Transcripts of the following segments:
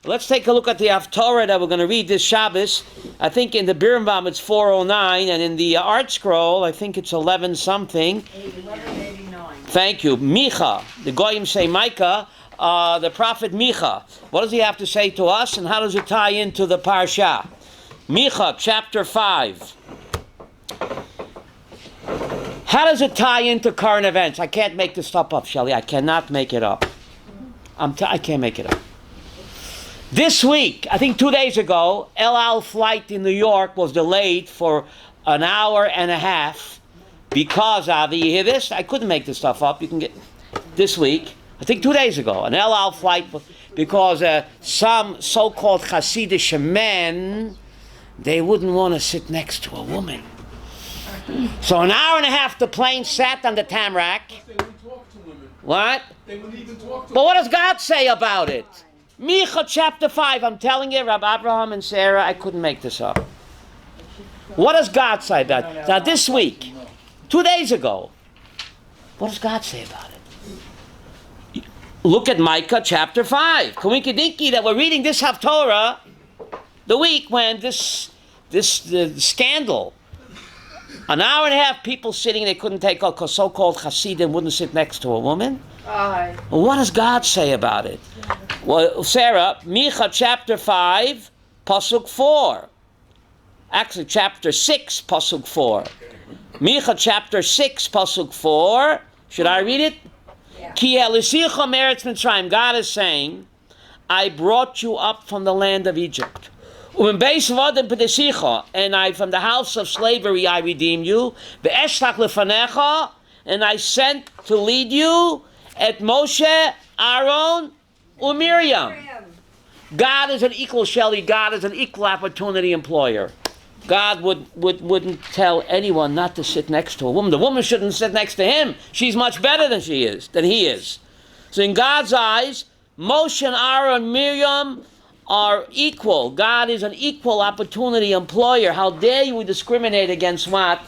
Let's take a look at the haftorah that we're going to read this Shabbos. I think in the Birnbaum it's 409, and in the Art Scroll, I think it's 11 something. 1189. Thank you. Micha. The Goyim say Micah. The prophet Micha. What does he have to say to us, and how does it tie into the Parsha? Micha, chapter 5. How does it tie into current events? I can't make this stuff up, Shelley. I cannot make it up. I can't make it up. This week, I think 2 days ago, El Al flight in New York was delayed for an hour and a half because of, you hear this? I couldn't make this stuff up. You can get this week, I think 2 days ago, an El Al flight because some so-called Hasidic men, they wouldn't want to sit next to a woman. So an hour and a half the plane sat on the tamrak. They wouldn't talk to women. What? They wouldn't even talk to But what does God say about it? Micha chapter 5, I'm telling you, Rabbi Abraham and Sarah, I couldn't make this up. What does God say about it? Now this week, 2 days ago, what does God say about it? Look at Micah chapter 5. Coincidinky that we're reading this haftorah the week when this scandal. An hour and a half people sitting, they couldn't take out because so-called Hasidim wouldn't sit next to a woman. Well, what does God say about it? Well, Sarah, Micha chapter 5, Pasuk 4. Actually, chapter 6, Pasuk 4. Micha chapter 6, Pasuk 4. Should I read it? Ki elisicha meretz Mitzrayim. God is saying, I brought you up from the land of Egypt. And I, from the house of slavery, I redeemed you. And I sent to lead you at Moshe, Aaron, and Miriam. God is an equal, Shelley. God is an equal opportunity employer. God wouldn't tell anyone not to sit next to a woman. The woman shouldn't sit next to him. She's much better than he is. So in God's eyes, Moshe and Aaron and Miriam are equal. God is an equal opportunity employer. How dare you discriminate against what?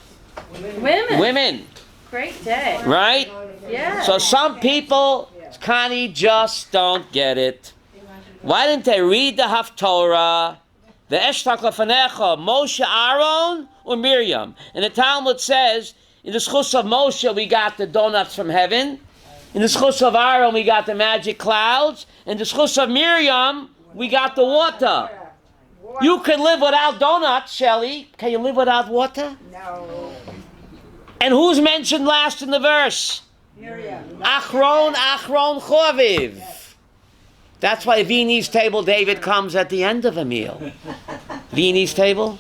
Women. Great day. Right? Yeah. So some people, Connie, just don't get it. Why didn't they read the haftorah? The Eshtak Lefanecha, Moshe, Aaron, or Miriam. And the Talmud says, in the schus of Moshe, we got the donuts from heaven. In the schus of Aaron, we got the magic clouds. In the schus of Miriam, we got the water. You can live without donuts, Shelley. Can you live without water? No. And who's mentioned last in the verse? Miriam. Achron Choviv. That's why Vini's table, David, comes at the end of a meal. Vini's table.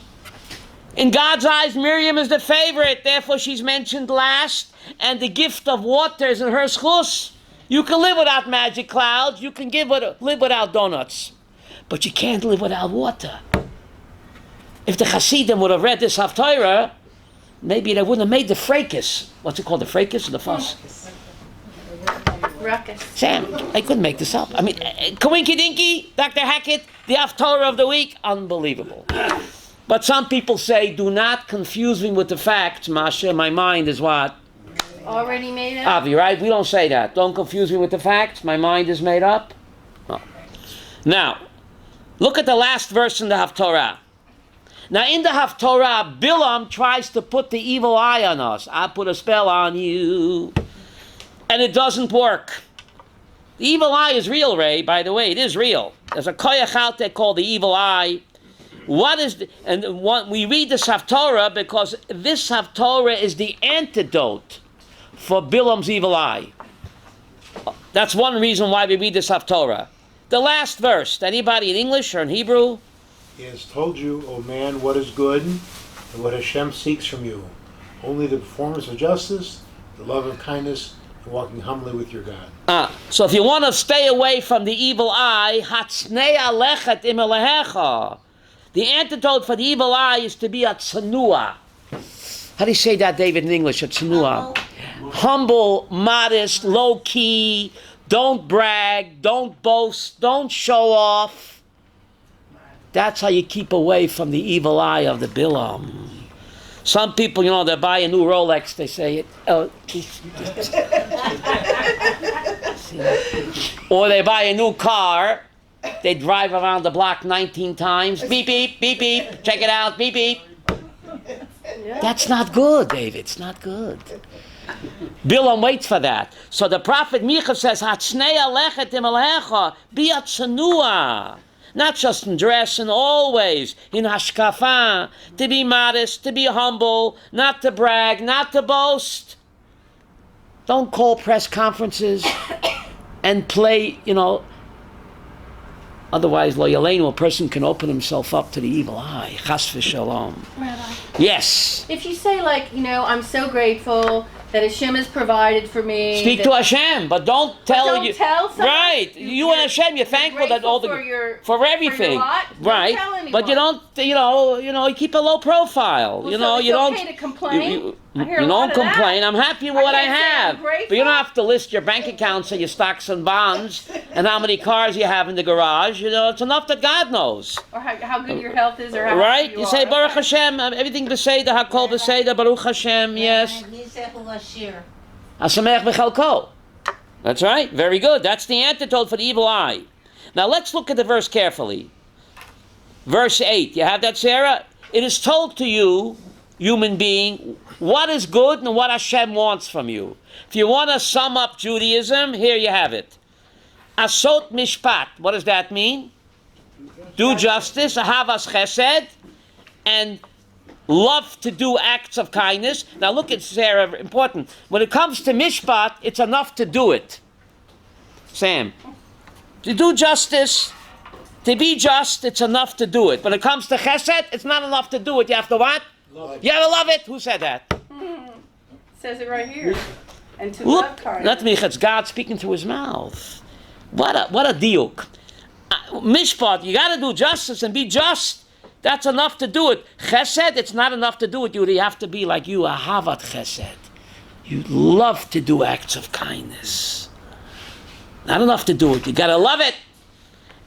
In God's eyes, Miriam is the favorite. Therefore, she's mentioned last. And the gift of water is in her schus. You can live without magic clouds. You can live without donuts. But you can't live without water. If the Hasidim would have read this haftorah, maybe they wouldn't have made the fracas. What's it called? The fracas or the fuss? Ruckus. Sam, I couldn't make this up. I mean, Kawinky Dinky, Dr. Hackett, the haftorah of the week, unbelievable. But some people say, do not confuse me with the facts, Masha. My mind is what? Already made up? Avi, right? We don't say that. Don't confuse me with the facts. My mind is made up. No. Now, look at the last verse in the haftorah. Now, in the haftorah, Bilam tries to put the evil eye on us. I put a spell on you. And it doesn't work. The evil eye is real, Ray. By the way, it is real. There's a koyach out there called the evil eye. We read this haftorah because this haftorah is the antidote for Bilam's evil eye. That's one reason why we read this haftorah. The last verse. Anybody in English or in Hebrew? He has told you, O man, what is good and what Hashem seeks from you. Only the performance of justice, the love of kindness, and walking humbly with your God. So if you want to stay away from the evil eye, hatznei alechet im elehecha. The antidote for the evil eye is to be a tsanua. How do you say that, David, in English? A tsanua. Humble, modest, low-key, don't brag, don't boast, don't show off. That's how you keep away from the evil eye of the Bilam. Some people, they buy a new Rolex, they say, or they buy a new car, They drive around the block 19 times. Beep, beep, beep, beep. Check it out. Beep, beep. That's not good, David. It's not good. Bilam waits for that. So the prophet Micha says, Hatsnei alechet im alecha, be a tsanua. Not just in dress and always in hashkafa, to be modest, to be humble, not to brag, not to boast. Don't call press conferences and play, otherwise, lo yaleinu, a person can open himself up to the evil eye. Chas v'shalom. Rabbi, Yes. if you say I'm so grateful that Hashem has provided for me. Speak to Hashem, but don't tell tell someone. Right, you and Hashem, you're thankful that all the for everything, your lot. right? Don't tell anyone. But you don't, you keep a low profile. Well, you so it's don't. okay to complain. You I hear a don't lot of that. complain. I'm happy with what I can't say I'm have. grateful. But you don't have to list your bank accounts and your stocks and bonds and how many cars you have in the garage. It's enough that God knows. Or how good your health is, or how Right? happy You are. say Baruch Hashem, everything beseder, Hakol beseder, Baruch Hashem. Yes. Hasamech b'chalko. That's right. Very good. That's the antidote for the evil eye. Now let's look at the verse carefully. Verse 8. You have that, Sarah? It is told to you, human being, what is good and what Hashem wants from you. If you want to sum up Judaism, here you have it. Asot mishpat. What does that mean? Do justice, ahavas chesed, and love to do acts of kindness. Now look at Sarah, important. When it comes to mishpat, it's enough to do it. Sam, to do justice, to be just, it's enough to do it. When it comes to chesed, it's not enough to do it. You have to what? You have to love it. Who said that? Says it right here. And to Look, love kindness. not me. It's God speaking through His mouth. What a diuk. Mishpat, you got to do justice and be just. That's enough to do it. Chesed, it's not enough to do it. You have to be like you, ahavat chesed. You love to do acts of kindness. Not enough to do it. You got to love it.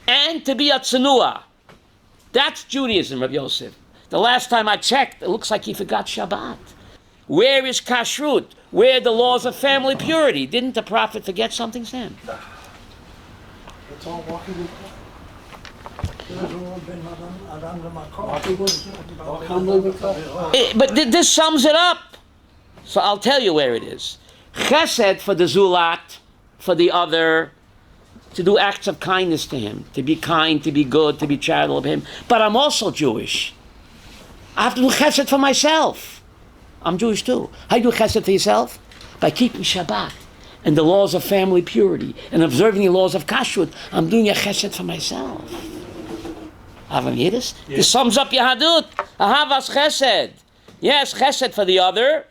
And to be a tsanua. That's Judaism, Rabbi Yosef. The last time I checked, it looks like he forgot Shabbat. Where is kashrut? Where are the laws of family purity? Didn't the prophet forget something, Sam? It's all walking with But this sums it up. So I'll tell you where it is. Chesed for the zulat, for the other, to do acts of kindness to him, to be kind, to be good, to be charitable of him. But I'm also Jewish. I have to do chesed for myself. I'm Jewish too. How do you do chesed for yourself? By keeping Shabbat and the laws of family purity and observing the laws of kashrut. I'm doing a chesed for myself. Haven't you heard this? Yeah. This sums up Yahadut. Ahavas chesed. Yes, chesed for the other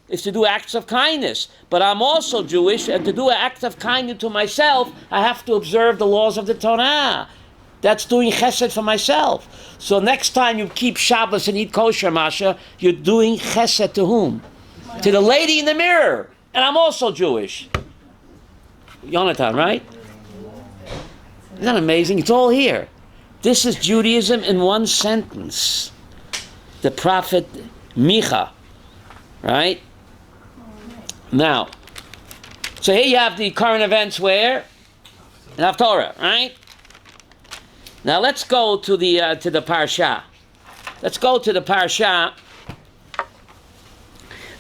is to do acts of kindness. But I'm also Jewish, and to do an act of kindness to myself, I have to observe the laws of the Torah. That's doing chesed for myself. So next time you keep Shabbos and eat kosher, Masha, you're doing chesed to whom? To the lady in the mirror. And I'm also Jewish. Yonatan, right? Isn't that amazing? It's all here. This is Judaism in one sentence. The prophet Micha, right? Now, so here you have the current events where? In haftorah, right? Now let's go to the Parshat. Let's go to the Parshat.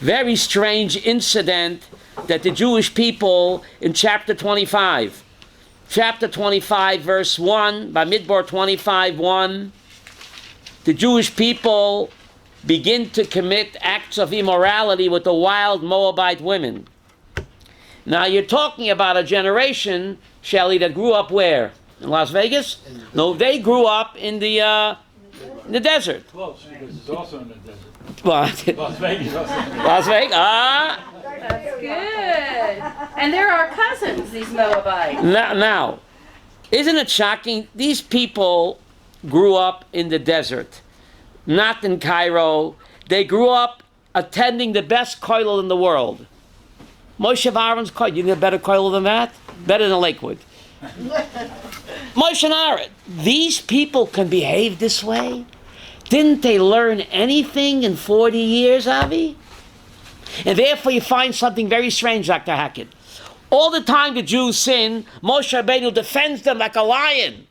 Very strange incident that the Jewish people in chapter 25. Chapter 25, verse 1, by Midbar 25, 1, the Jewish people begin to commit acts of immorality with the wild Moabite women. Now you're talking about a generation, Shelley, that grew up where? In Las Vegas? No, they grew up in the desert. Close, because it's also in the desert. What? Las Vegas. Las Vegas? Ah! That's good. And they're our cousins, these Moabites. Now, isn't it shocking? These people grew up in the desert, not in Cairo. They grew up attending the best kollel in the world. Moshe Aaron's kollel. You need a better kollel than that? Better than Lakewood. Moshe and Aaron. These people can behave this way? Didn't they learn anything in 40 years, Avi? And therefore you find something very strange, Dr. Hackett. All the time the Jews sin, Moshe Rabbeinu defends them like a lion.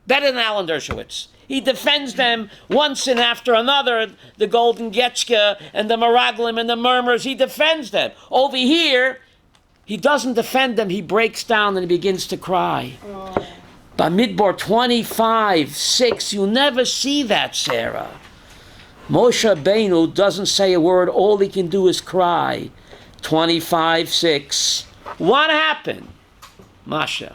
Better than Alan Dershowitz. He defends them one sin after another, the Golden Getchka and the Meraglim and the murmurs. He defends them. Over here, he doesn't defend them. He breaks down and he begins to cry. By Midbar 25:6, you never see that, Sarah. Moshe Rabbeinu doesn't say a word. All he can do is cry. 25:6. What happened, Masha?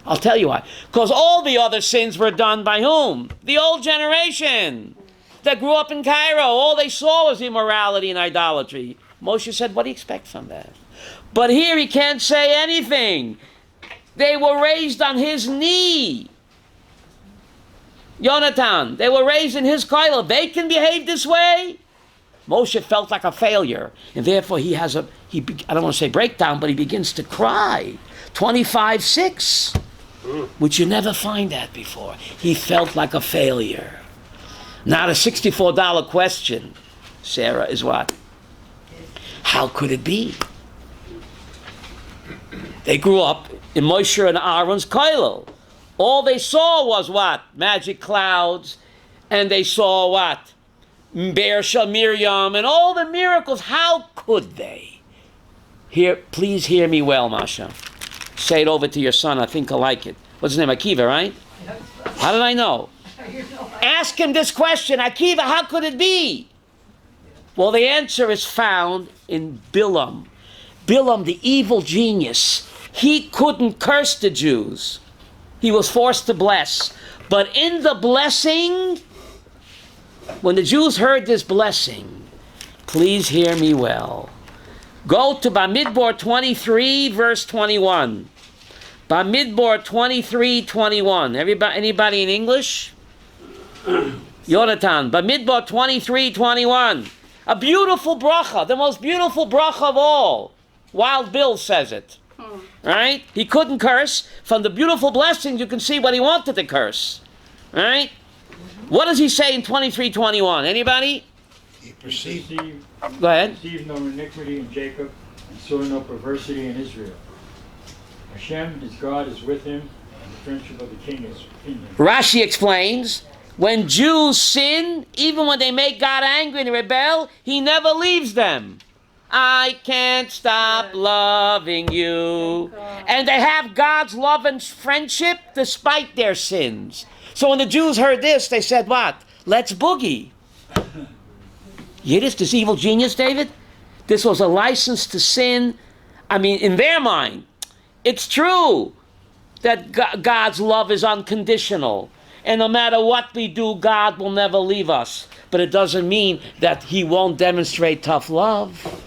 I'll tell you why. Because all the other sins were done by whom? The old generation that grew up in Cairo. All they saw was immorality and idolatry. Moshe said, what do you expect from that? But here he can't say anything. They were raised on his knee. Yonatan, they were raised in his koilel. They can behave this way? Moshe felt like a failure. And therefore I don't want to say breakdown, but he begins to cry. 25:6. Which you never find that before. He felt like a failure. Now the $64 question, Sarah, is what? How could it be? They grew up in Moshe and Aaron's koilel. All they saw was what? Magic clouds. And they saw what? Be'er Shel Miriam and all the miracles. How could they? Here, please hear me well, Masha. Say it over to your son. I think he'll like it. What's his name? Akiva, right? How did I know? Ask him this question. Akiva, how could it be? Well, the answer is found in Bilam. Bilam, the evil genius. He couldn't curse the Jews. He was forced to bless. But in the blessing, when the Jews heard this blessing, please hear me well. Go to Bamidbar 23, verse 21. Bamidbar 23:21. Anybody in English? Yonatan. Bamidbar 23:21. A beautiful bracha, the most beautiful bracha of all. Wild Bill says it. Right? He couldn't curse. From the beautiful blessings, you can see what he wanted to curse. Right? What does he say in 23:21? Anybody? He perceived. Go ahead. Perceived no iniquity in Jacob and saw no perversity in Israel. Hashem, his God, is with him, and the friendship of the king is in him. Rashi explains, when Jews sin, even when they make God angry and rebel, he never leaves them. I can't stop loving you. And they have God's love and friendship despite their sins. So when the Jews heard this, they said what? Let's boogie. Yiddish, this evil genius, David? This was a license to sin. I mean, in their mind, it's true that God's love is unconditional. And no matter what we do, God will never leave us. But it doesn't mean that he won't demonstrate tough love.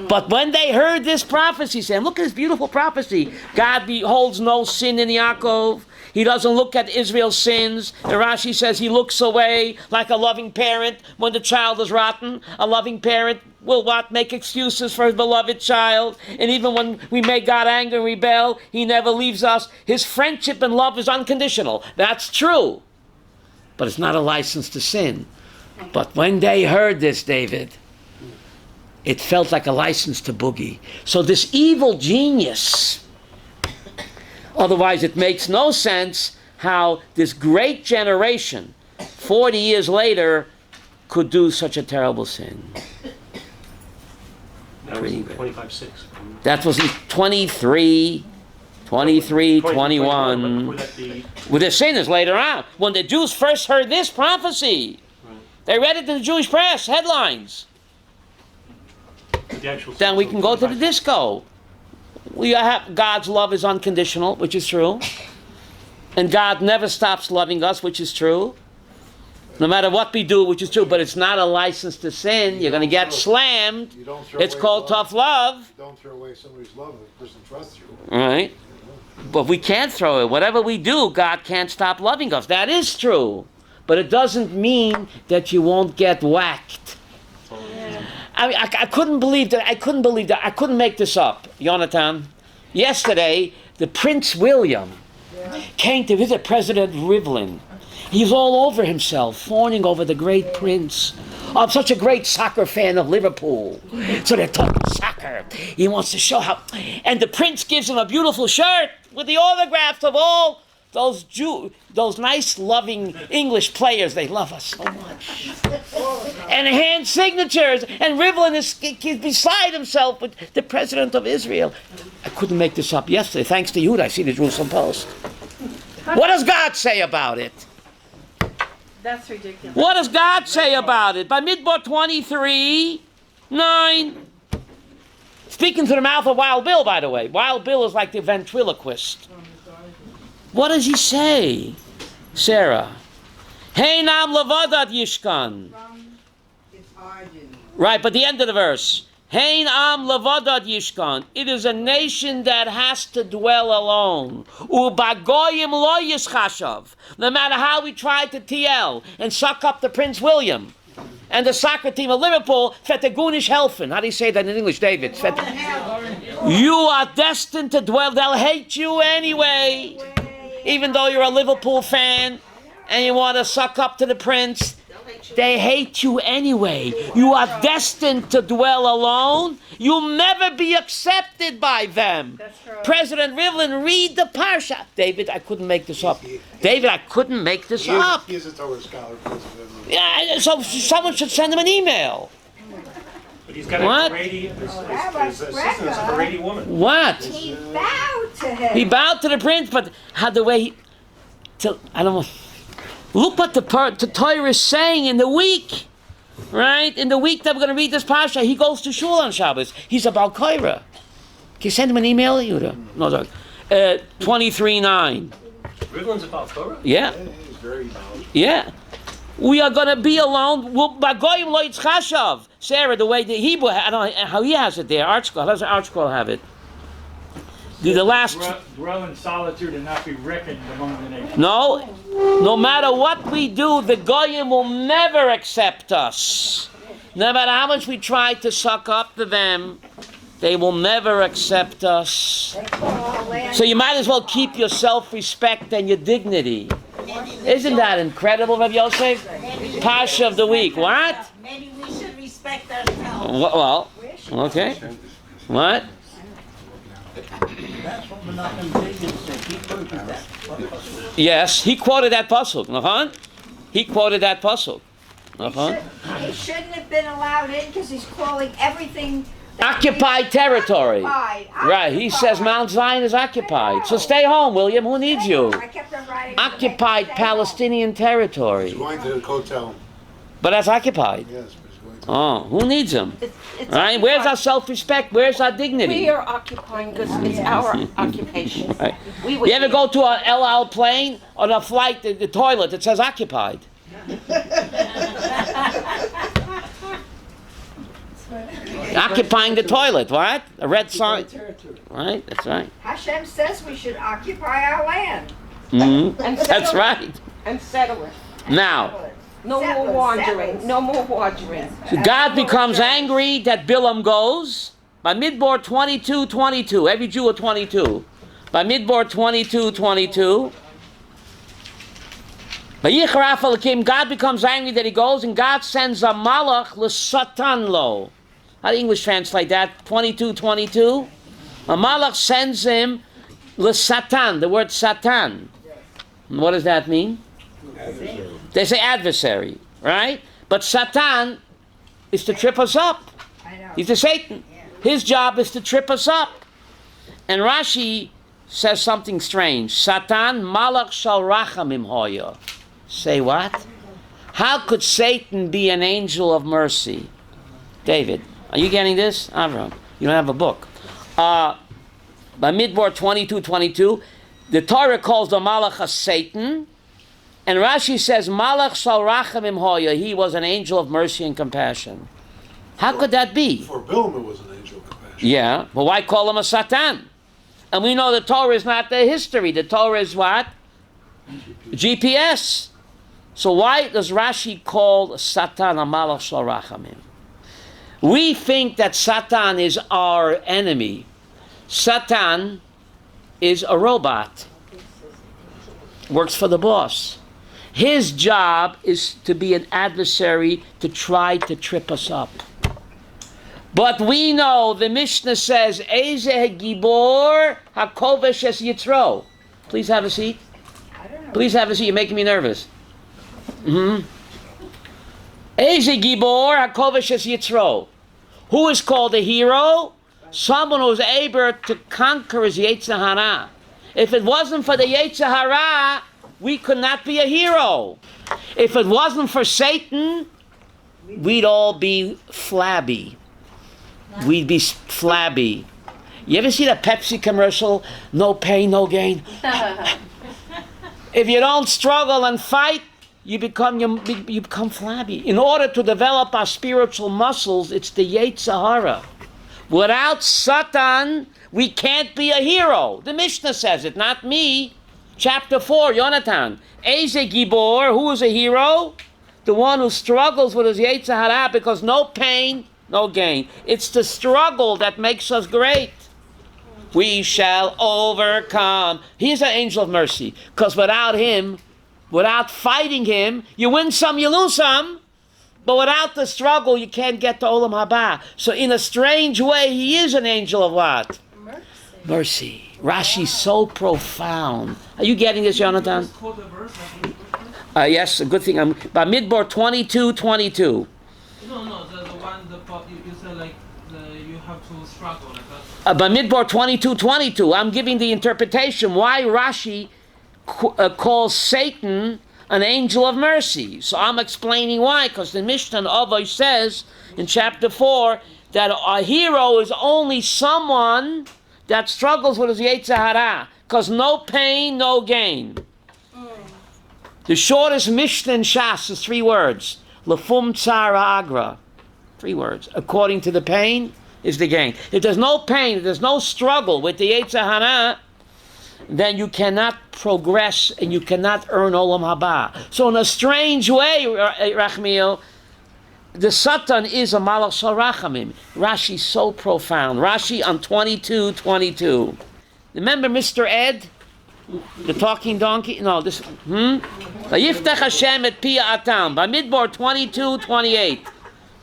But when they heard this prophecy, saying, look at this beautiful prophecy. God beholds no sin in Yaakov. He doesn't look at Israel's sins. And Rashi says he looks away like a loving parent when the child is rotten. A loving parent will what? Make excuses for his beloved child. And even when we make God angry and rebel, he never leaves us. His friendship and love is unconditional. That's true. But it's not a license to sin. But when they heard this, David, it felt like a license to boogie. So this evil genius, otherwise it makes no sense how this great generation, 40 years later, could do such a terrible sin. That was 25:6. That was in 23, 21. With the sinners later on. When the Jews first heard this prophecy, they read it in the Jewish press, headlines. Then we can go to the disco. We have God's love is unconditional, which is true. And God never stops loving us, which is true. No matter what we do, which is true, but it's not a license to sin. You're going to get slammed. It's called tough love. Don't throw away somebody's love if the person trusts you. Right? But we can't throw it. Whatever we do, God can't stop loving us. That is true. But it doesn't mean that you won't get whacked. I mean, I couldn't believe that. I couldn't make this up, Jonathan. Yesterday, the Prince William came to visit President Rivlin. He's all over himself, fawning over the great prince. I'm such a great soccer fan of Liverpool. So they're talking soccer. He wants to show how. And the prince gives him a beautiful shirt with the autographs of all those nice, loving English players, they love us so much. And hand signatures, and Rivlin is beside himself with the president of Israel. I couldn't make this up yesterday, thanks to you. I see the Jerusalem Post. What does God say about it? That's ridiculous. What does God say about it? By Midbar 23:9. Speaking to the mouth of Wild Bill, by the way. Wild Bill is like the ventriloquist. What does he say, Sarah? Hey nam levadat yishkan. Right, but the end of the verse. Hein am levadat yishkan. It is a nation that has to dwell alone. Ubagoyim lo yischashav. No matter how we try to TL and suck up the Prince William and the soccer team of Liverpool, fetegunish helfen. How do you say that in English, David? You are destined to dwell. They'll hate you anyway. Even though you're a Liverpool fan and you want to suck up to the Prince, they hate you anyway. You are destined to dwell alone. You'll never be accepted by them. President Rivlin, read the Parshat. David, I couldn't make this up. David, I couldn't make this up. He is a Torah scholar. Yeah, so someone should send him an email. But he's got What? a Brady, his assistant is a Brady woman. What? He bowed to him. He bowed to the Prince, but how the way I don't know. Look what the Torah is saying in the week, right? In the week that we're going to read this Parsha, he goes to shul on Shabbos. He's a Bal Koira. Can you send him an email, Yehuda? No, sorry. 23:9. Rivlin's a haftorah? Yeah. He's very knowledgeable. Yeah. We are going to be alone. Sarah, the way the Hebrew, I don't know how he has it there. Art Scroll. How does the Art Scroll have it? Do the last... Dwell in solitude and not be reckoned among the nations. No matter what we do, the Goyim will never accept us. No matter how much we try to suck up to them, they will never accept us. So you might as well keep your self-respect and your dignity. Isn't that incredible, Rabbi Yosef? Parsha of the week. What? Maybe we should respect ourselves. Well, okay. What? That's what Menachem Begin said. He quoted that. Yes, he quoted that pasuk. He quoted that pasuk. He shouldn't have been allowed in because he's calling everything Occupied territory. Right, he says Mount Zion is occupied. So stay home, William. Who needs you? I kept on writing. Occupied Palestinian territory. He's going to the hotel. But that's occupied. Yes, but he's going to. Oh, who needs him? It's Right? Where's our self-respect? Where's our dignity? We are occupying because it's our occupation. Right. We would You ever go to an El Al plane on a flight, the toilet, it says occupied. Occupying the toilet, what? A red sign. Right, that's right. Hashem says we should occupy our land. Mm-hmm. And That's settle right. it. And settle it. Now, No more Settlers, wandering. settlers. No more wandering. God becomes angry that Bilam goes. By Midbar 22:22, every Jew of 22. By Midbar 22:22. By Yicharaf Alakim, God becomes angry that he goes, and God sends a malach l'satan lo. How do English translate that? 22:22. A malach sends him l'satan, the word satan. What does that mean? Adversary. They say adversary, right? But Satan is to trip us up. I know. He's the Satan. His job is to trip us up. And Rashi says something strange. Satan malach shal rachamim hoya. Say what? How could Satan be an angel of mercy? David, are you getting this? Avram, you don't have a book. By Midbar 22:22, the Torah calls the malach a Satan. And Rashi says, Malach shal rachamim hoya, he was an angel of mercy and compassion. How could that be? For Bilam, it was an angel of compassion. Yeah, but why call him a Satan? And we know the Torah is not the history. The Torah is what? GPS. So why does Rashi call Satan a Malach shal rachamim? We think that Satan is our enemy. Satan is a robot. Works for the boss. His job is to be an adversary to try to trip us up. But we know, the Mishnah says, Eze Gibor HaKovesh Es Yitro. Please have a seat. Please have a seat. You're making me nervous. Eze Gibor HaKovesh Es Yitzro. Who is called a hero? Someone who's able to conquer his Yetzer Hara. If it wasn't for the Yetzer Hara, we could not be a hero. If it wasn't for Satan, we'd all be flabby. We'd be flabby. You ever see that Pepsi commercial? No pain, no gain. If you don't struggle and fight, you become flabby. In order to develop our spiritual muscles, it's the Yetzer Hara. Without Satan, we can't be a hero. The Mishnah says it, not me. Chapter 4, Yonatan. Eze Gibor, who is a hero? The one who struggles with his Yetzer Hara, because no pain, no gain. It's the struggle that makes us great. We shall overcome. He's an angel of mercy, because without him, without fighting him, you win some, you lose some. But without the struggle, you can't get to Olam Haba. So in a strange way, he is an angel of what? Mercy. Rashi's so profound. Are you getting this, Jonathan? Yes, a good thing. By Midbar 22:22. No, the one you said like you have to struggle like that. By Midbar 22:22, I'm giving the interpretation why Rashi calls Satan an angel of mercy. So I'm explaining why, because the Mishnah Avos says in chapter 4 that a hero is only someone that struggles with his Yetzer Hara, because no pain, no gain. The shortest Mishnah in Shas is 3 words. Lefum Tzara Agra. 3 words. According to the pain is the gain. If there's no pain, if there's no struggle with the Yetzer Hara, then you cannot progress and you cannot earn Olam Haba. So in a strange way, Rachmiel, the Satan is a Malach Shel Rachamim. Rashi's so profound. Rashi on 22:22. Remember Mr. Ed? The talking donkey? No, this... Yiftach Hashem et Pia Atam. By Midbar 22:28.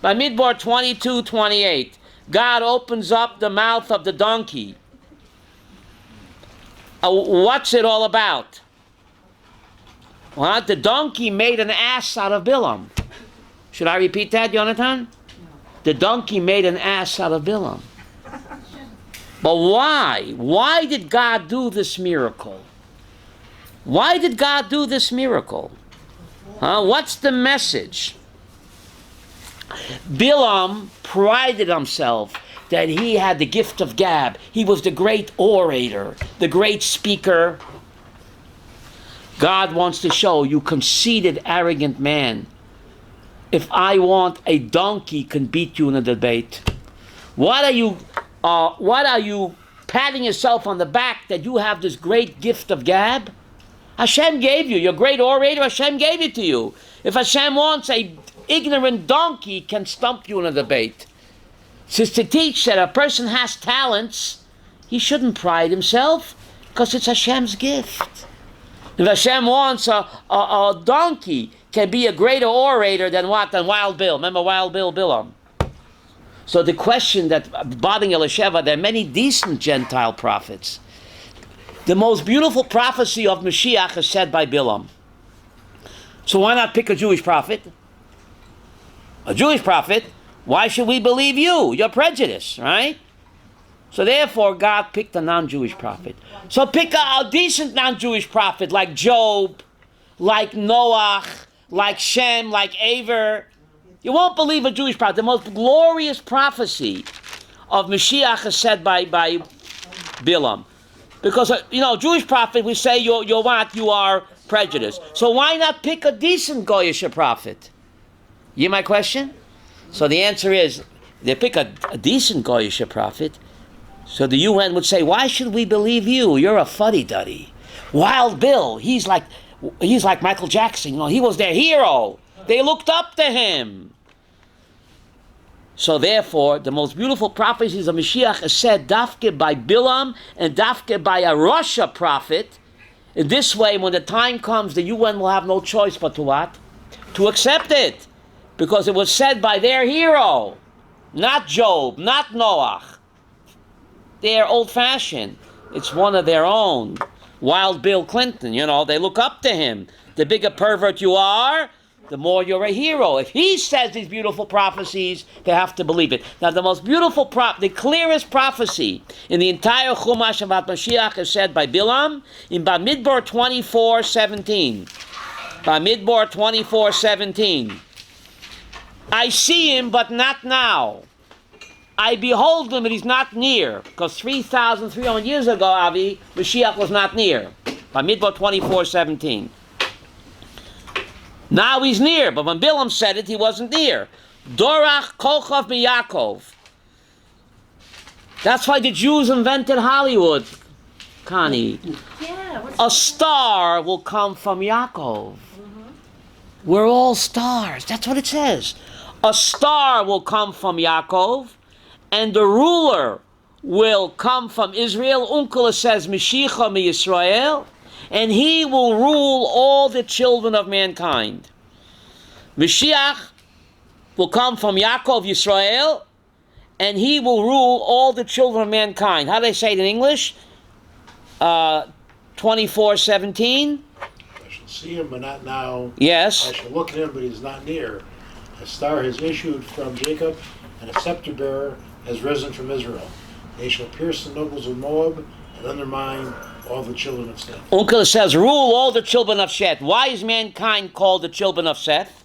By Midbar 22:28. God opens up the mouth of the donkey. What's it all about? Well, the donkey made an ass out of Bilam. Should I repeat that, Jonathan? The donkey made an ass out of Bilam. But why? Why did God do this miracle? Why did God do this miracle? What's the message? Bilam prided himself that he had the gift of gab. He was the great orator, the great speaker. God wants to show you conceited, arrogant man. If I want, a donkey can beat you in a debate. What are you patting yourself on the back that you have this great gift of gab? Hashem gave you. You're a great orator. Hashem gave it to you. If Hashem wants, a ignorant donkey can stump you in a debate. Since to teach that a person has talents, he shouldn't pride himself, because it's Hashem's gift. If Hashem wants, a donkey can be a greater orator than what? Than Wild Bill. Remember Wild Bill Bilam? So the question that bothering Elisheva, there are many decent Gentile prophets. The most beautiful prophecy of Mashiach is said by Bilam. So why not pick a Jewish prophet? A Jewish prophet. Why should we believe you? You're prejudiced, right? So therefore, God picked a non-Jewish prophet. So pick a decent non-Jewish prophet like Job, like Noach, like Shem, like Aver. You won't believe a Jewish prophet. The most glorious prophecy of Mashiach is said by Bilam. Because, Jewish prophet, we say you're what? You are prejudiced. So why not pick a decent Goyish prophet? You hear my question? So the answer is, they pick a decent Goyish prophet. So the UN would say, why should we believe you? You're a fuddy-duddy. Wild Bill, he's like Michael Jackson. He was their hero. They looked up to him. So therefore, the most beautiful prophecies of Mashiach is said dafke by Bilam and dafke by a Russia prophet. In this way, when the time comes, the UN will have no choice but to what? To accept it. Because it was said by their hero. Not Job, not Noach. They're old-fashioned. It's one of their own. Wild Bill Clinton, they look up to him. The bigger pervert you are, the more you're a hero. If he says these beautiful prophecies, they have to believe it. Now, the most beautiful the clearest prophecy in the entire Chumash about Mashiach is said by Bilam in Bamidbar 24:17. Bamidbar 24:17. I see him, but not now. I behold him, but he's not near. Because 3,300 years ago, Avi, Mashiach was not near. Bamidbar 24:17. Now he's near, but when Bilam said it, he wasn't near. Dorach Kolchav Miyakov. That's why the Jews invented Hollywood, Connie. Yeah. A star will come from Yaakov. We're all stars. That's what it says. A star will come from Yaakov, and the ruler will come from Israel. Unkula says, Mashiach mi Yisrael. And he will rule all the children of mankind. Mashiach will come from Yaakov Yisrael, and he will rule all the children of mankind. How do they say it in English? 24:17. I shall see him, but not now. Yes. I shall look at him, but he is not near. A star has issued from Jacob, and a scepter bearer has risen from Israel. They shall pierce the nobles of Moab and undermine all the children of Seth. Uncle says, rule all the children of Seth. Why is mankind called the children of Seth?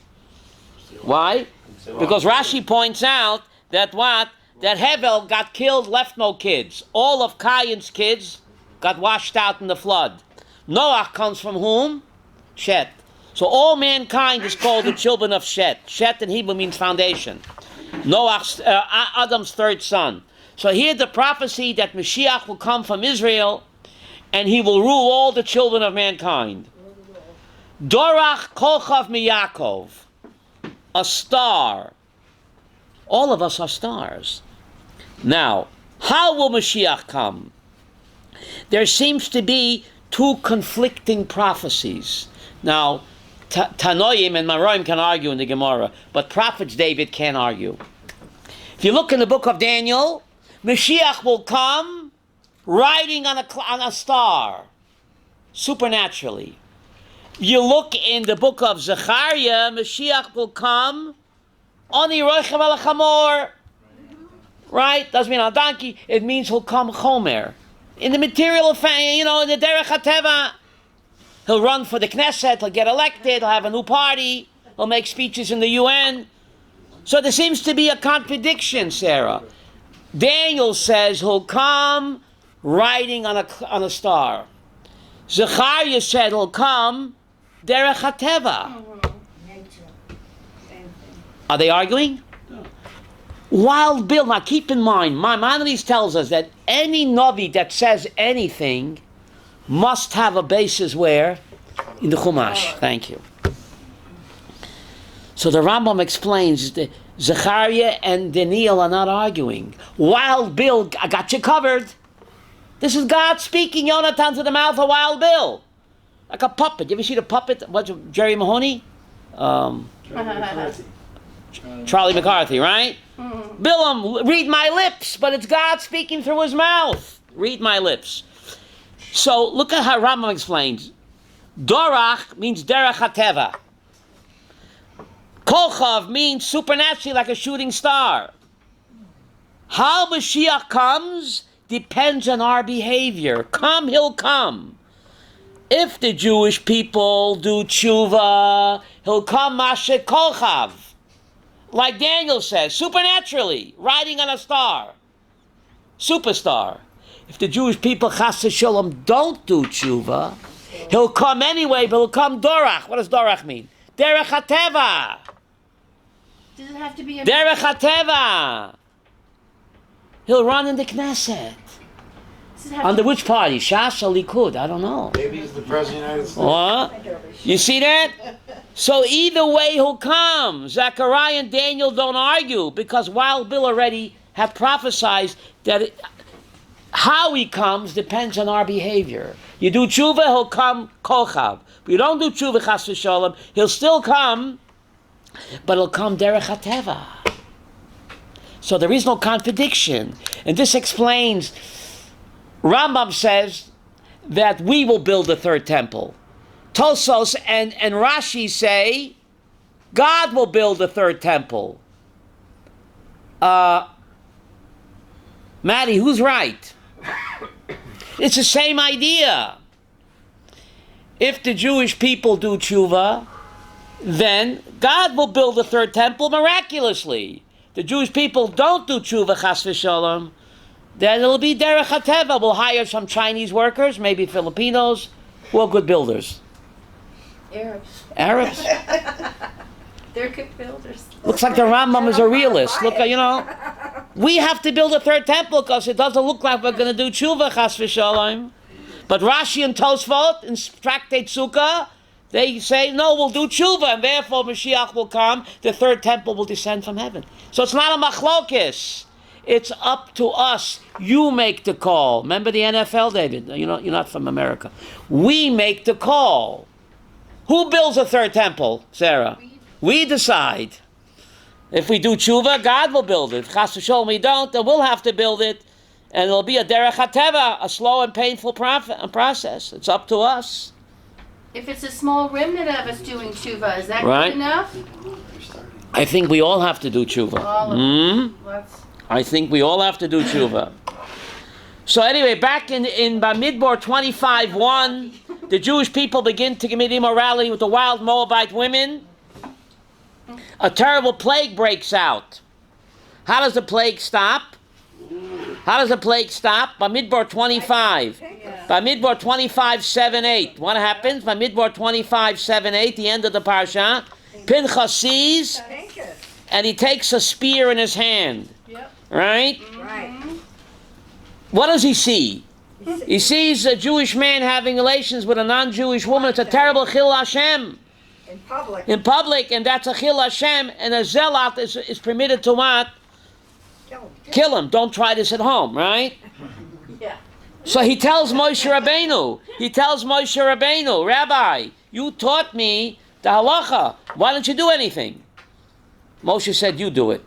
Why? Because Rashi points out that that Hevel got killed, left no kids. All of Cain's kids got washed out in the flood. Noah comes from whom? Shet. So all mankind is called the children of Shet. Shet in Hebrew means foundation. Noah's, Adam's third son. So here the prophecy that Mashiach will come from Israel, and he will rule all the children of mankind. Dorach Kolchav Miyakov. A star. All of us are stars. Now, how will Mashiach come? There seems to be two conflicting prophecies. Now, Tanoim and Maroim can argue in the Gemara, but prophets David can't argue. If you look in the book of Daniel, Mashiach will come riding on a star, supernaturally. You look in the book of Zechariah, Mashiach will come on the Rochav al Chamor. Right? Doesn't mean on a donkey. It means he'll come Chomer. In the material of, in the Derech HaTeva. He'll run for the Knesset, he'll get elected, he'll have a new party, he'll make speeches in the UN. So there seems to be a contradiction, Sarah. Daniel says he'll come riding on a star. Zechariah said he'll come Derech HaTeva. Are they arguing? Wild Bill, now keep in mind, Maimonides tells us that any Navi that says anything must have a basis where? In the Chumash. Thank you. So the Rambam explains that Zechariah and Daniel are not arguing. Wild Bill, I got you covered. This is God speaking, Yonatan, to the mouth of Wild Bill. Like a puppet. You ever see the puppet? What's Jerry Mahoney? Charlie McCarthy, right? Bilam, read my lips, but it's God speaking through his mouth. Read my lips. So look at how Rambam explains. Dorach means Derech HaTeva. Kolchav means supernaturally like a shooting star. How Mashiach comes depends on our behavior. Come, he'll come. If the Jewish people do tshuva, he'll come Mashe Kolchav. Like Daniel says, supernaturally, riding on a star. Superstar. If the Jewish people, chas v'sholom, don't do tshuva, he'll come anyway, but he'll come Dorach. What does Dorach mean? Derech HaTeva. Does it have to be a... Derech HaTeva. He'll run in the Knesset. Under which party? Shas or Likud? I don't know. Maybe he's the President of the United States. What? You see that? So either way he'll come. Zechariah and Daniel don't argue because Wild Bill already had prophesied that how he comes depends on our behavior. You do tshuva, he'll come Kolchav. But you don't do tshuva, chas v'sholom, he'll still come, but he'll come Derech HaTeva. So there is no contradiction. And this explains, Rambam says that we will build the third temple. Tosos and Rashi say God will build the third temple. Maddie, who's right? It's the same idea. If the Jewish people do tshuva, then God will build the third temple miraculously. The Jewish people don't do tshuva, chas v'shalom, then it'll be derech hateva. We'll hire some Chinese workers, maybe Filipinos, who are good builders. Arabs? They're good builders. Looks like the Rambam is a realist. Look, we have to build a third temple because it doesn't look like we're going to do tshuva, chas v'shalom. But Rashi and Tosfot in Tractate Sukkah, they say, no, we'll do tshuva, and therefore Mashiach will come, the third temple will descend from heaven. So it's not a machlokis. It's up to us. You make the call. Remember the NFL, David? You're not from America. We make the call. Who builds a third temple, Sarah? We decide. If we do tshuva, God will build it. Chas v'sholom, we don't, then we'll have to build it. And it'll be a derech hateva, a slow and painful process. It's up to us. If it's a small remnant of us doing tshuva, is that Right. good enough? I think we all have to do tshuva. All of us. I think we all have to do tshuva. So anyway, back in Bamidbar 25:1, the Jewish people begin to commit immorality with the wild Moabite women. A terrible plague breaks out. How does the plague stop? Bamidbar 25. Bamidbar 25:7-8. What happens? Bamidbar 25:7-8, the end of the Parshat. Pinchas sees, and he takes a spear in his hand. Yep. Right? Right. What does he see? He sees a Jewish man having relations with a non-Jewish woman. It's a terrible chil Hashem. In public, and that's a chil Hashem, and a zealot is permitted to what? Kill him. Don't try this at home, right? Yeah. So he tells Moshe Rabbeinu, Rabbi, you taught me the halacha. Why don't you do anything? Moshe said, you do it.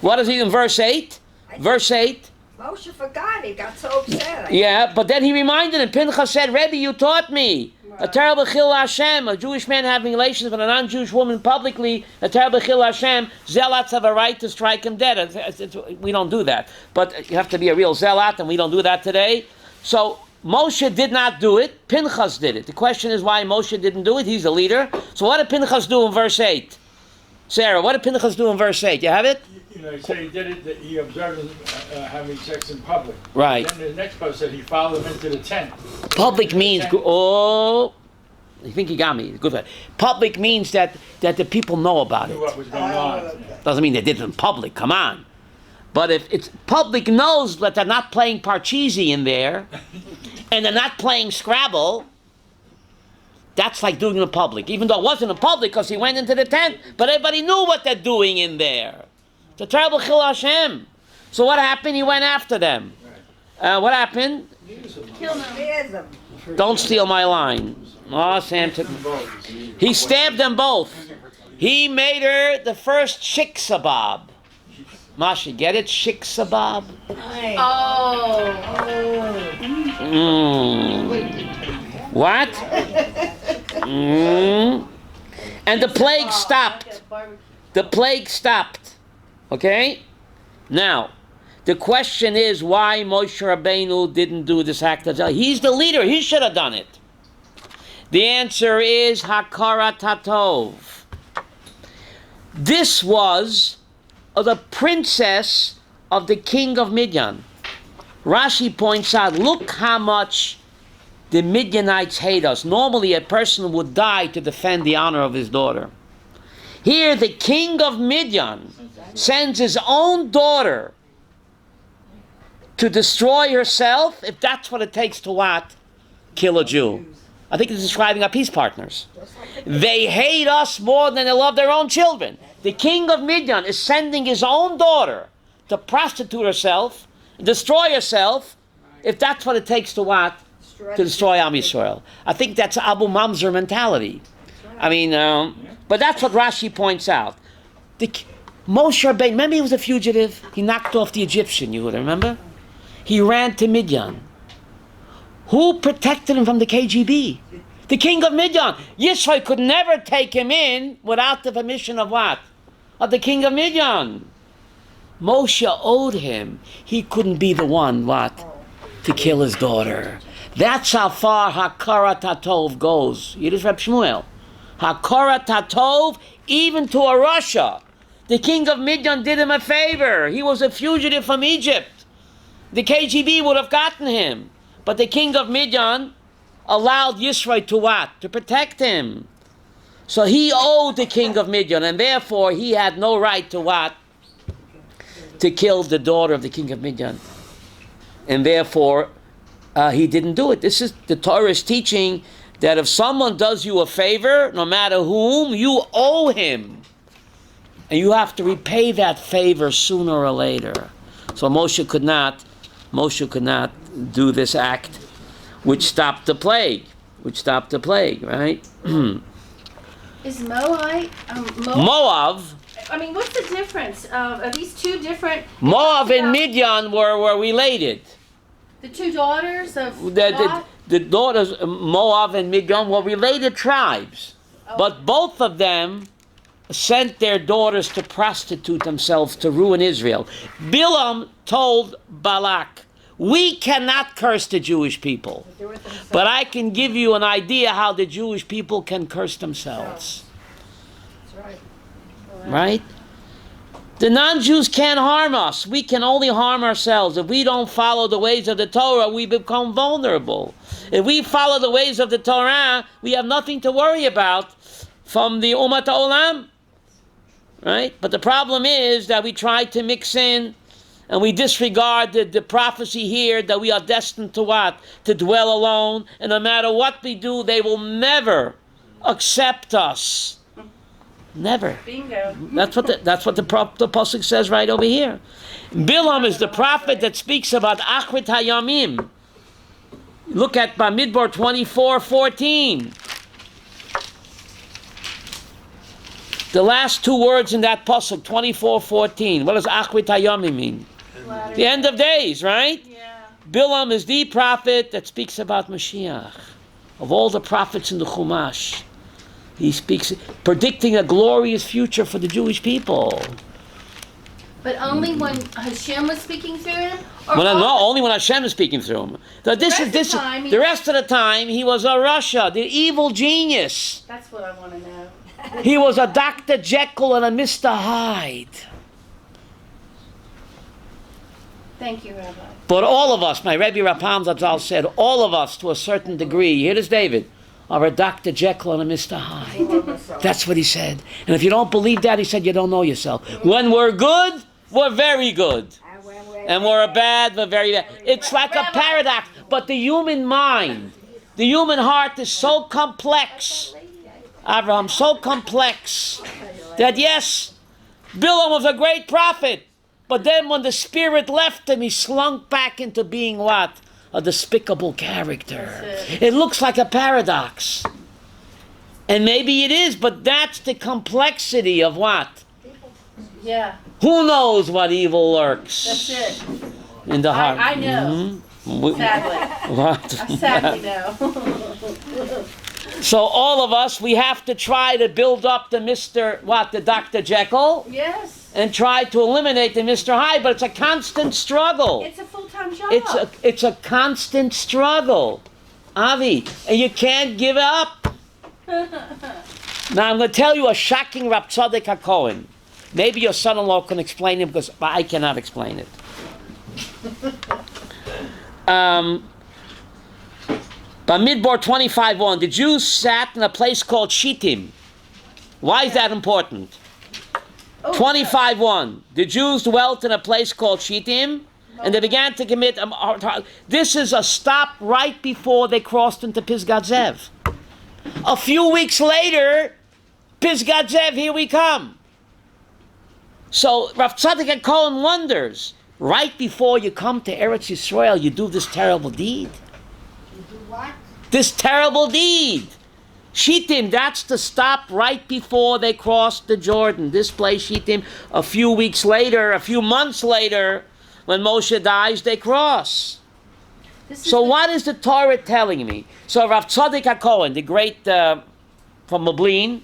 What is he in verse 8? Verse 8. Moshe forgot. He got so upset. Yeah, but then he reminded him. Pinchas said, Rebbe, you taught me. A terrible chil Hashem, a Jewish man having relations with a non-Jewish woman publicly, a terrible chil Hashem. Zealots have a right to strike him dead. We don't do that. But you have to be a real zealot, and we don't do that today. So Moshe did not do it. Pinchas did it. The question is why Moshe didn't do it. He's the leader. So what did Pinchas do in verse 8? Sarah, what did Pinchas do in verse 8? You have it? He said he did it, that he observed him having sex in public. Right. Then the next part said he followed him into the tent. Public means, I think you got me. Good. Public means that the people know about it. Knew what was going on. Doesn't mean they did it in public, come on. But if it's public knows that they're not playing Parcheesi in there, and they're not playing Scrabble, that's like doing it in public. Even though it wasn't in public because he went into the tent, but everybody knew what they're doing in there. It's a terrible chil Hashem. So what happened? He went after them. What happened? Kill them. Don't steal my line. Oh, Sam took... He stabbed them both. He made her the first shik sabab. Masha, get it? Shik sabab? Oh. What? And the plague stopped. The plague stopped. Okay? Now, the question is why Moshe Rabbeinu didn't do this act of zealot. He's the leader. He should have done it. The answer is Hakarat Hatov. This was the princess of the king of Midian. Rashi points out, look how much the Midianites hate us. Normally a person would die to defend the honor of his daughter. Here the king of Midian sends his own daughter to destroy herself, if that's what it takes to what? Kill a Jew. I think it's describing our peace partners. They hate us more than they love their own children. The king of Midian is sending his own daughter to prostitute herself, destroy herself, if that's what it takes to what? To destroy Am Yisrael. I think that's Abu Mamzer mentality. I mean, but that's what Rashi points out. Moshe Rabbeinu, remember he was a fugitive? He knocked off the Egyptian, you would remember? He ran to Midian. Who protected him from the KGB? The king of Midian. Yisro could never take him in without the permission of what? Of the king of Midian. Moshe owed him. He couldn't be the one, what? To kill his daughter. That's how far Hakara Tatov goes. Yiddish Reb Shmuel. Hakara Tatov, even to a Russia. The king of Midian did him a favor. He was a fugitive from Egypt. The KGB would have gotten him. But the king of Midian allowed Yisro to what? To protect him. So he owed the king of Midian, and therefore he had no right to what? To kill the daughter of the king of Midian. And therefore, he didn't do it. This is the Torah's teaching that if someone does you a favor, no matter whom, you owe him. And you have to repay that favor sooner or later. So Moshe could not do this act which stopped the plague. Right? Is Moab? Moab. I mean, what's the difference? Are these two different? Moab and Midian were related. The two daughters of The daughters, Moab and Midian, were related tribes. Oh. But both of them sent their daughters to prostitute themselves to ruin Israel. Bilam told Balak, we cannot curse the Jewish people, but I can give you an idea how the Jewish people can curse themselves. That's right. Right? The non-Jews can't harm us. We can only harm ourselves. If we don't follow the ways of the Torah, we become vulnerable. If we follow the ways of the Torah, we have nothing to worry about from the Umat Olam. Right? But the problem is that we try to mix in and we disregard the prophecy here that we are destined to what? To dwell alone. And no matter what we do, they will never accept us. Never. Bingo. That's what the pasuk says right over here. Bilam is the prophet that speaks about Achrit Hayamim. Look at Bamidbar 24:14. The last two words in that pasuk, 24:14. What does Achrit Hayamim mean? The end of days, right? Yeah. Bilam is the prophet that speaks about Mashiach. Of all the prophets in the Chumash, he speaks, predicting a glorious future for the Jewish people. But only when Hashem was speaking through him? Only when Hashem is speaking through him. So the rest of the time, he was a Russia, the evil genius. That's what I want to know. He was a Dr. Jekyll and a Mr. Hyde. Thank you, Rabbi. But all of us, my Rebbe Rapam Zatzal said, all of us to a certain degree, here is David, are a Dr. Jekyll and a Mr. Hyde. That's what he said. And if you don't believe that, he said, you don't know yourself. When we're good, we're very good. And we're bad, we're very bad. It's like a paradox. But the human mind, the human heart is so complex, Abraham, so complex, that yes, Bilam was a great prophet. But then when the spirit left him, he slunk back into being what? A despicable character. It looks like a paradox. And maybe it is, but that's the complexity of what? Yeah. Who knows what evil lurks? That's it. In the heart. I know. Mm-hmm. Sadly. What? I sadly know. So all of us, we have to try to build up the the Dr. Jekyll. Yes. And try to eliminate the Mr. Hyde, but it's a constant struggle. It's a full-time job. It's a constant struggle, Avi, and you can't give up. Now I'm going to tell you a shocking Rab Tzaddik HaKohen. Maybe your son-in-law can explain it because I cannot explain it. Bamidbar 25:1, the Jews sat in a place called Shittim. Why is that important? 25:1, the Jews dwelt in a place called Shittim, and they began to commit. This is a stop right before they crossed into Pisgat Zev. A few weeks later, Pisgat Zev, here we come. So Rav Tzaddik HaKohen wonders, right before you come to Eretz Yisrael, you do this terrible deed. You do what? This terrible deed. Shittim, that's the stop right before they crossed the Jordan. This place, Shittim, a few weeks later, a few months later, when Moshe dies, they cross. So what is the Torah telling me? So Rav Tzaddik HaKohen, the great from Lublin,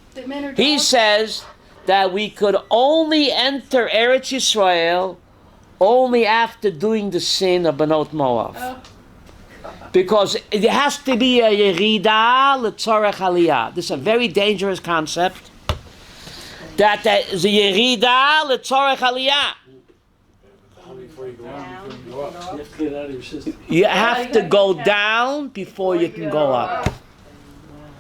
he says that we could only enter Eretz Yisrael only after doing the sin of Benot Moav. Because it has to be a yerida l'tzorech aliyah. This is a very dangerous concept. That is a yerida l'tzorech aliyah. Before you go on, before you go up. You have to get it out of your system. You have to go down before you can go up.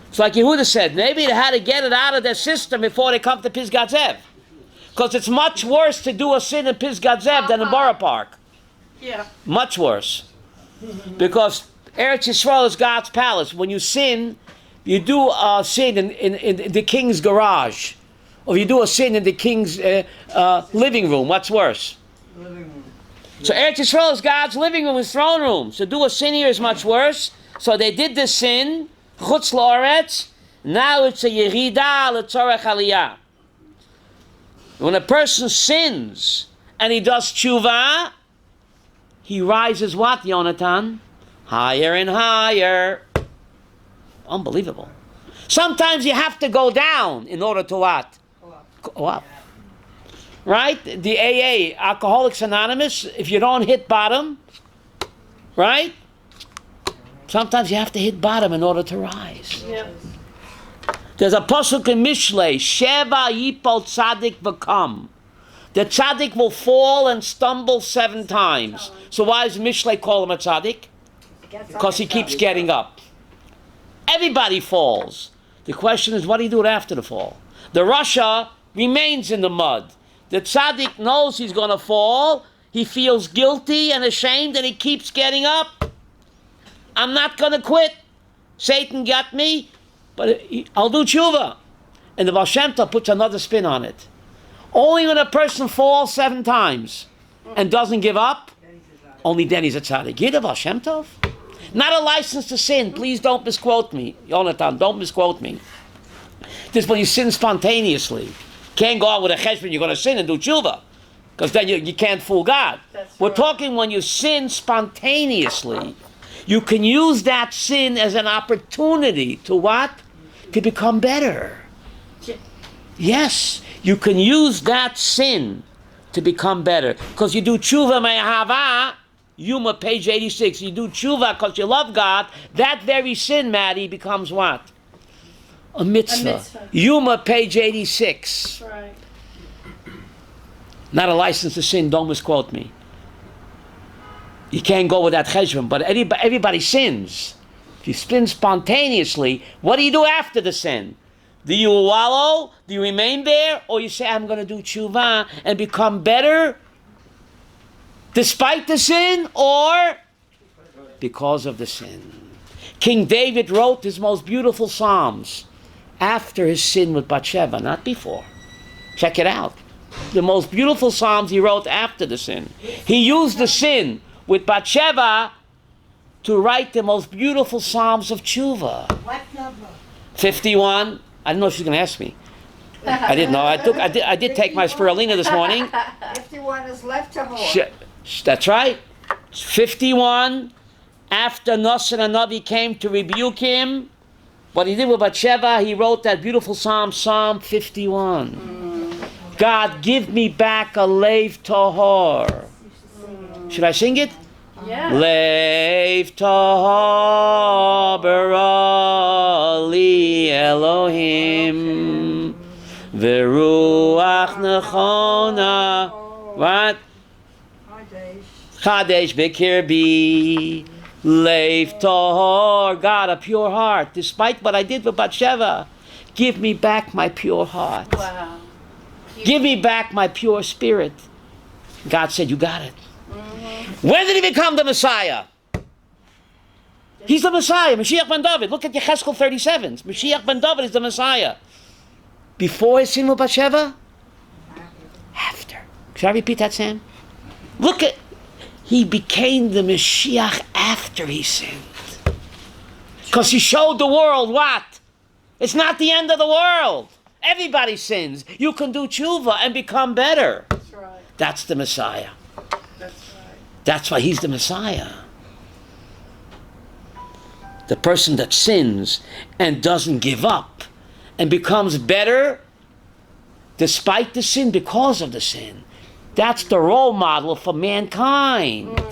It's like Yehuda said, maybe they had to get it out of their system before they come to Pisgat Zev. Because it's much worse to do a sin in Pisgat Zev than in Borough Park. Yeah. Much worse. Because Eretz Yisrael is God's palace. When you sin, you do a sin in the king's garage. Or you do a sin in the king's living room. What's worse? So Eretz Yisrael is God's living room, his throne room. So do a sin here is much worse. So they did this sin, chutz la'aretz. Now it's a yerida l'tzorech aliyah. When a person sins and he does tshuva, he rises what, Yonatan? Higher and higher. Unbelievable. Sometimes you have to go down in order to what? Go up. Right? The AA, Alcoholics Anonymous, if you don't hit bottom, right? Sometimes you have to hit bottom in order to rise. Yep. There's a pasuk in Mishlei, Sheva yipol tzaddik v'kam. The tzaddik will fall and stumble 7 times. So why does Mishlei call him a tzaddik? Because he keeps getting up. Everybody falls. The question is, what do you do after the fall? The Rasha remains in the mud. The tzaddik knows he's going to fall. He feels guilty and ashamed, and he keeps getting up. I'm not going to quit. Satan got me, but I'll do tshuva. And the Baal Shem Tov puts another spin on it. Only when a person falls 7 times and doesn't give up, only then he's a tzaddik. You're the Baal Shem Tov? Not a license to sin. Please don't misquote me. Yonatan, don't misquote me. This is when you sin spontaneously. Can't go out with a cheshbon, you're going to sin and do tshuva. Because then you can't fool God. We're talking when you sin spontaneously. You can use that sin as an opportunity to what? To become better. Yes, you can use that sin to become better. Because you do tshuva me'ahava, Yuma, page 86. You do tshuva because you love God. That very sin, Maddie, becomes what? A mitzvah. Yuma, page 86. Right. Not a license to sin, don't misquote me. You can't go with that cheshbon, but everybody sins. If you sin spontaneously, what do you do after the sin? Do you wallow? Do you remain there? Or you say, I'm going to do tshuva and become better despite the sin or because of the sin? King David wrote his most beautiful psalms after his sin with Bathsheba, not before. Check it out. The most beautiful psalms he wrote after the sin. He used the sin with Bathsheba to write the most beautiful psalms of tshuva. What number? 51. I don't know if she's going to ask me. I didn't know. I did take my spirulina this morning. 51 is left to hold. That's right. 51. After Nosson and Navi came to rebuke him, what he did with Bathsheba, he wrote that beautiful psalm, Psalm 51. God, give me back a leiv tahor. Should I sing it? Yeah. Leiv tahor bara li Elohim v'ruach nechona. What? Chadesh b'kirbi. Leiv tahor. God, a pure heart. Despite what I did with Bathsheba, give me back my pure heart. Wow. Give me back my pure spirit. God said, you got it. When did he become the Messiah? He's the Messiah, Mashiach ben David. Look at Yechezkel 37. Mashiach ben David is the Messiah. Before his sin with Bathsheba? After. Should I repeat that, Sam? Look at, he became the Mashiach after he sinned. Because he showed the world what? It's not the end of the world. Everybody sins. You can do tshuva and become better. That's right. That's the Messiah. That's right. That's why he's the Messiah. The person that sins and doesn't give up and becomes better despite the sin because of the sin. That's the role model for mankind.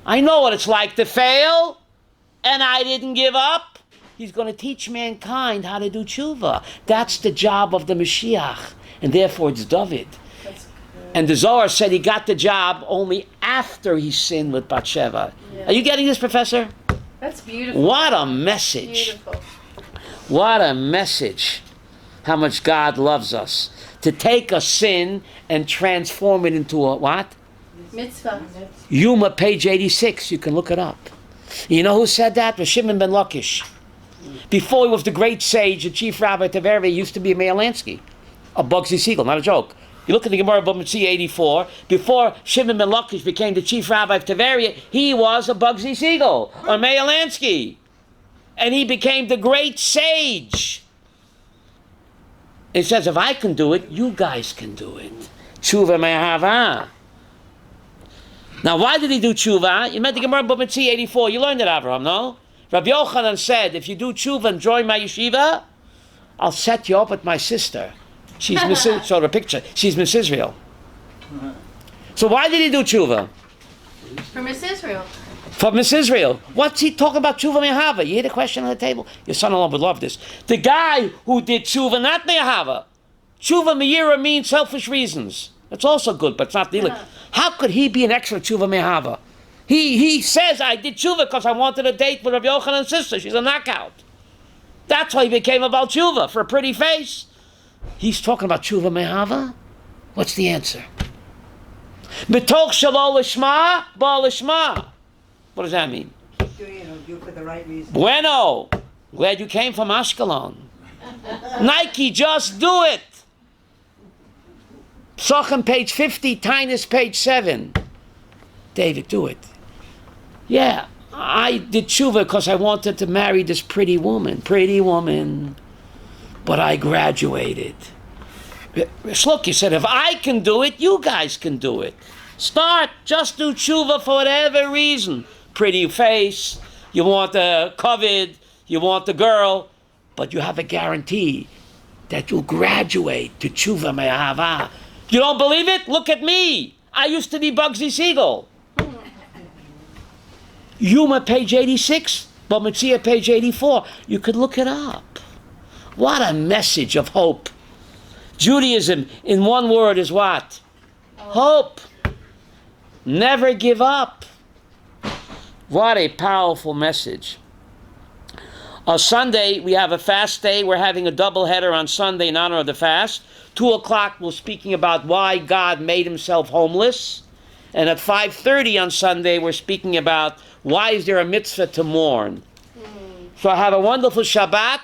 I know what it's like to fail, and I didn't give up. He's going to teach mankind how to do tshuva. That's the job of the Mashiach, and therefore it's David. And the Zohar said he got the job only after he sinned with Bathsheba. Yeah. Are you getting this, Professor? That's beautiful. What a message. Beautiful. What a message. How much God loves us. To take a sin and transform it into a what? Mitzvah. Yuma, page 86. You can look it up. You know who said that? Was Shimon ben Lakish. Before he was the great sage, the chief rabbi Taveri, used to be a Meir Lansky. A Bugsy Siegel, not a joke. You look at the Gemara of 84. Before Shimon ben Lakish became the chief rabbi of Tveria, he was a Bugsy Siegel or Meir Lansky, and he became the great sage. It says, if I can do it, you guys can do it. Tshuva me'ahava. Now, why did he do tshuva? You met the Gemara of 84. You learned it, Avraham, no? Rabbi Yochanan said, if you do tshuva and join my yeshiva, I'll set you up with my sister. She's Miss, so the picture, she's Miss Israel. So why did he do tshuva? For Miss Israel. For Miss Israel. What's he talking about tshuva me'ahava? You hear the question on the table? Your son-in-law would love this. The guy who did tshuva, not me'ahava. Tshuva me'ira means selfish reasons. That's also good, but it's not dealing. How could he be an extra tshuva me'ahava? He says, I did tshuva because I wanted a date with Rabbi Yochanan's sister. She's a knockout. That's why he became about tshuva, for a pretty face. He's talking about tshuva me'ahava? What's the answer? B'toch shelo lishma, ba lishma. What does that mean? Do for the right reason. Bueno. Glad you came from Ashkelon. Nike, just do it. Psachim, page 50, Tainus, page 7. David, do it. Yeah, I did tshuva because I wanted to marry this pretty woman. But I graduated. Look, you said, if I can do it, you guys can do it. Start, just do tshuva for whatever reason. Pretty face, you want the covet, you want the girl, but you have a guarantee that you'll graduate to tshuva me'ahava. You don't believe it? Look at me. I used to be Bugsy Siegel. Yuma, page 86, Bamitzia, page 84. You could look it up. What a message of hope. Judaism, in one word, is what? Hope. Never give up. What a powerful message. On Sunday, we have a fast day. We're having a double header on Sunday in honor of the fast. 2 o'clock, we're speaking about why God made himself homeless. And at 5:30 on Sunday, we're speaking about why is there a mitzvah to mourn. So have a wonderful Shabbat.